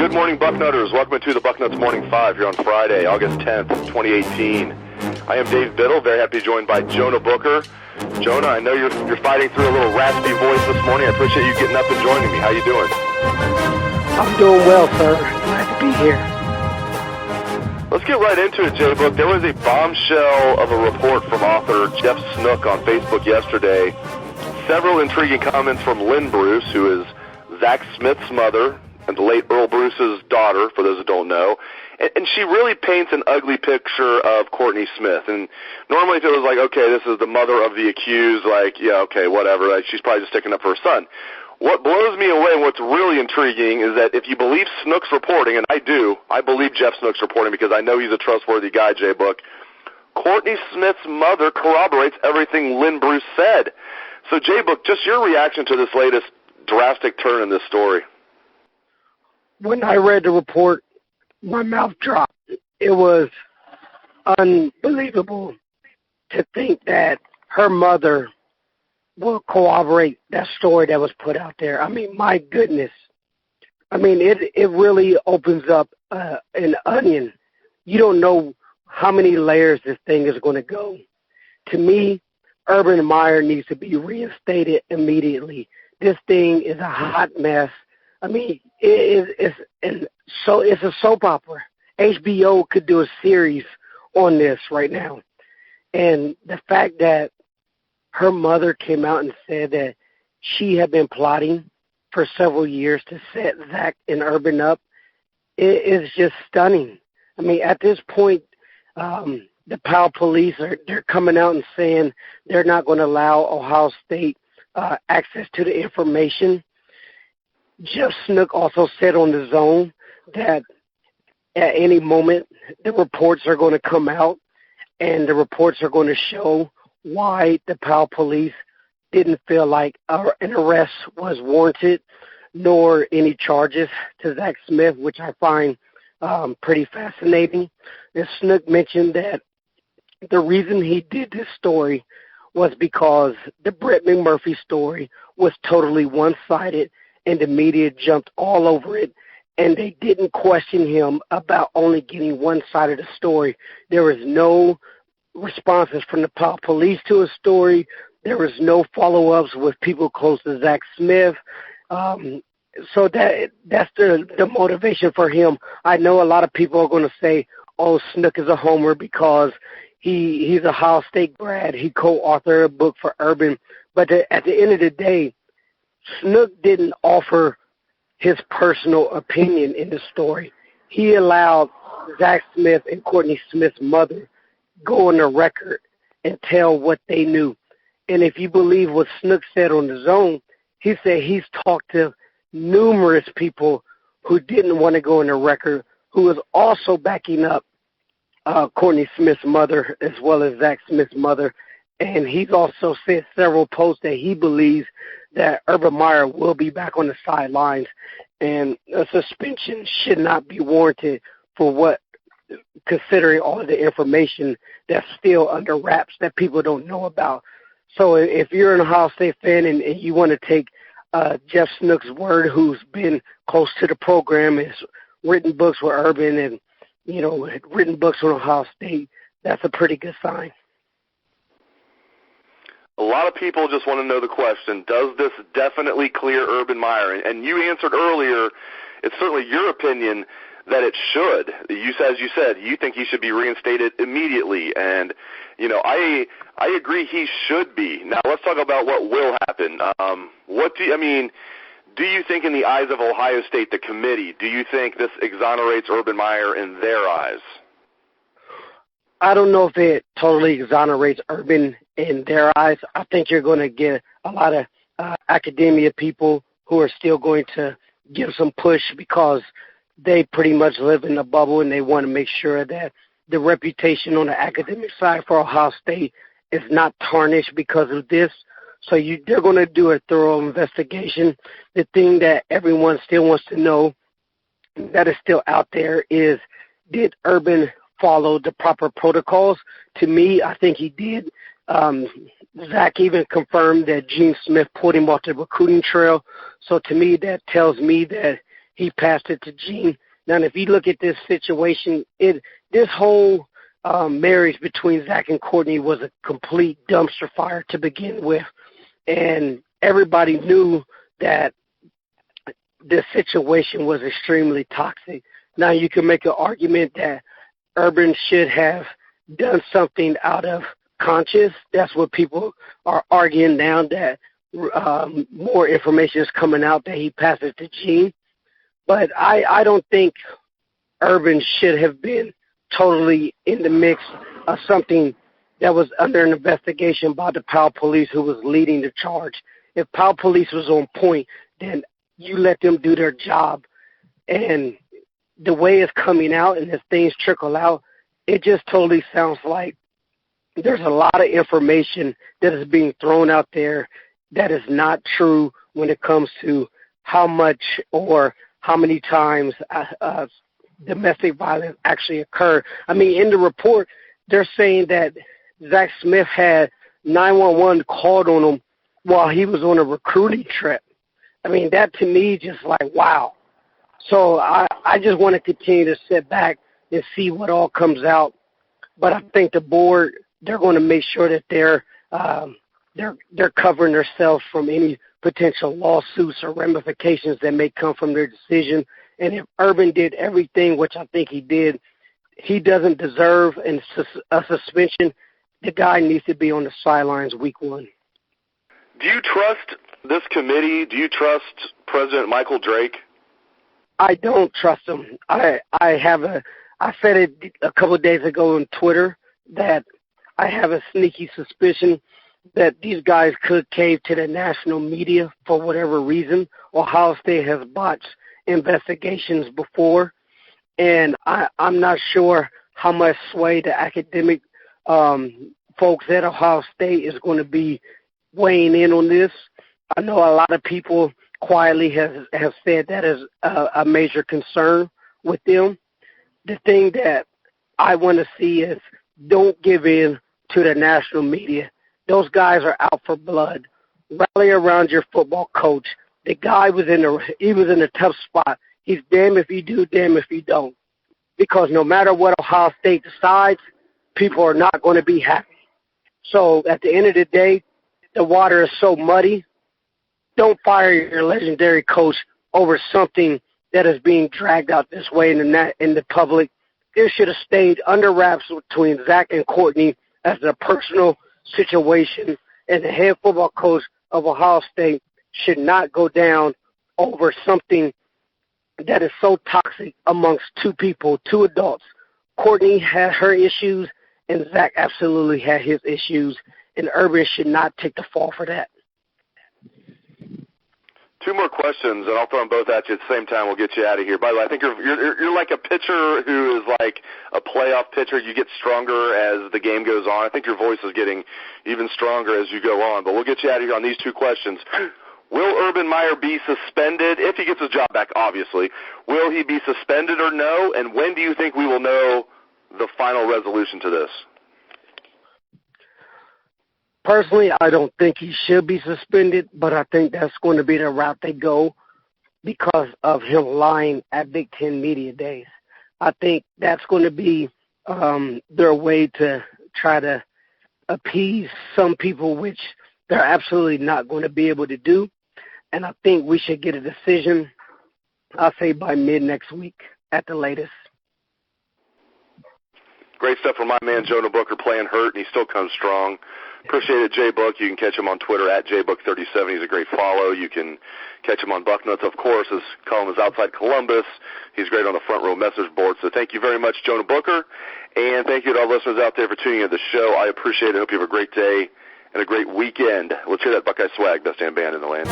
Good morning, Bucknutters. Welcome to the Bucknuts Morning 5 here on Friday, August 10th, 2018. I am Dave Biddle, very happy to be joined by Jonah Booker. Jonah, I know you're fighting through a little raspy voice this morning. I appreciate you getting up and joining me. How you doing? I'm doing well, sir. Glad to be here. Let's get right into it, JBook. There was a bombshell of a report from author Jeff Snook on Facebook yesterday. Several intriguing comments from Lynn Bruce, who is Zach Smith's mother and the late Earl Bruce's daughter, for those who don't know. And she really paints an ugly picture of Courtney Smith. And normally if it was like, okay, this is the mother of the accused, like, yeah, okay, whatever, like, she's probably just sticking up for her son. What blows me away and what's really intriguing is that if you believe Snook's reporting, and I do, I believe Jeff Snook's reporting because I know he's a trustworthy guy, JBook, Courtney Smith's mother corroborates everything Lynn Bruce said. So, JBook, just your reaction to this latest drastic turn in this story. When I read the report, my mouth dropped. It was unbelievable to think that her mother will corroborate that story that was put out there. I mean, my goodness. I mean, it really opens up an onion. You don't know how many layers this thing is going to go. To me, Urban Meyer needs to be reinstated immediately. This thing is a hot mess. I mean, it's a soap opera. HBO could do a series on this right now. And the fact that her mother came out and said that she had been plotting for several years to set Zach and Urban up, it is just stunning. I mean, at this point, the Powell police they're coming out and saying they're not going to allow Ohio State access to the information. Jeff Snook also said on the Zone that at any moment the reports are going to come out and the reports are going to show why the Powell police didn't feel like an arrest was warranted nor any charges to Zach Smith, which I find pretty fascinating. And Snook mentioned that the reason he did this story was because the Brett McMurphy story was totally one-sided and the media jumped all over it, and they didn't question him about only getting one side of the story. There was no responses from the police to his story. There was no follow-ups with people close to Zach Smith. So that's the motivation for him. I know a lot of people are going to say, oh, Snook is a homer because he's a Ohio State grad. He co-authored a book for Urban. But at the end of the day, Snook didn't offer his personal opinion in the story. He allowed Zach Smith and Courtney Smith's mother go on the record and tell what they knew. And if you believe what Snook said on the Zone, he said he's talked to numerous people who didn't want to go on the record, who was also backing up Courtney Smith's mother as well as Zach Smith's mother. And he's also said several posts that he believes that Urban Meyer will be back on the sidelines and a suspension should not be warranted for what, considering all of the information that's still under wraps that people don't know about. So if you're an Ohio State fan and you want to take Jeff Snook's word, who's been close to the program, has written books with Urban and, you know, had written books on Ohio State, that's a pretty good sign. A lot of people just want to know the question, does this definitely clear Urban Meyer? And you answered earlier, it's certainly your opinion that it should. As you said, you think he should be reinstated immediately. And, you know, I agree he should be. Now, let's talk about what will happen. Do you think in the eyes of Ohio State, the committee, do you think this exonerates Urban Meyer in their eyes? I don't know if it totally exonerates Urban in their eyes. I think you're going to get a lot of academia people who are still going to give some push because they pretty much live in a bubble and they want to make sure that the reputation on the academic side for Ohio State is not tarnished because of this. So they're going to do a thorough investigation. The thing that everyone still wants to know that is still out there is, did Urban follow the proper protocols? To me, I think he did. Zach even confirmed that Gene Smith pulled him off the recruiting trail. So to me, that tells me that he passed it to Gene. Now, if you look at this situation, this whole marriage between Zach and Courtney was a complete dumpster fire to begin with, and everybody knew that this situation was extremely toxic. Now, you can make an argument that Urban should have done something out of conscience. That's what people are arguing now, that more information is coming out that he passed it to Gene. But I don't think Urban should have been totally in the mix of something that was under an investigation by the Powell Police, who was leading the charge. If Powell Police was on point, then you let them do their job. And the way it's coming out and as things trickle out, it just totally sounds like there's a lot of information that is being thrown out there that is not true when it comes to how much or how many times domestic violence actually occurred. I mean, in the report, they're saying that Zach Smith had 911 called on him while he was on a recruiting trip. I mean, that to me just like, wow. So I just want to continue to sit back and see what all comes out. But I think the board, they're going to make sure that they're covering themselves from any potential lawsuits or ramifications that may come from their decision. And if Urban did everything, which I think he did, he doesn't deserve a suspension. The guy needs to be on the sidelines week 1. Do you trust this committee? Do you trust President Michael Drake? I don't trust him. I said it a couple of days ago on Twitter that I have a sneaky suspicion that these guys could cave to the national media for whatever reason. Ohio State has botched investigations before, and I'm not sure how much sway the academic folks at Ohio State is going to be weighing in on this. I know a lot of people quietly have said that is a major concern with them. The thing that I want to see is don't give in to the national media. Those guys are out for blood. Rally around your football coach. The guy was in a tough spot. He's damn if you do, damn if you don't. Because no matter what Ohio State decides, people are not going to be happy. So at the end of the day, the water is so muddy. Don't fire your legendary coach over something that is being dragged out this way in the public. It should have stayed under wraps between Zach and Courtney as a personal situation, and the head football coach of Ohio State should not go down over something that is so toxic amongst two people, two adults. Courtney had her issues, and Zach absolutely had his issues, and Urban should not take the fall for that. 2 more questions, and I'll throw them both at you at the same time. We'll get you out of here. By the way, I think you're like a pitcher who is like a playoff pitcher. You get stronger as the game goes on. I think your voice is getting even stronger as you go on. But we'll get you out of here on these 2 questions. Will Urban Meyer be suspended? If he gets his job back, obviously. Will he be suspended or no? And when do you think we will know the final resolution to this? Personally, I don't think he should be suspended, but I think that's going to be the route they go because of him lying at Big Ten Media Days. I think that's going to be their way to try to appease some people, which they're absolutely not going to be able to do. And I think we should get a decision, I'll say, by mid-next week at the latest. Great stuff from my man Jonah Booker, playing hurt, and he still comes strong. Appreciate it, JBook. You can catch him on Twitter at JBook37. He's a great follow. You can catch him on Bucknuts, of course. His column is Outside Columbus. He's great on the front row message board. So thank you very much, Jonah Booker. And thank you to all listeners out there for tuning in to the show. I appreciate it. I hope you have a great day and a great weekend. Let's hear that Buckeye swag, best damn band in the land.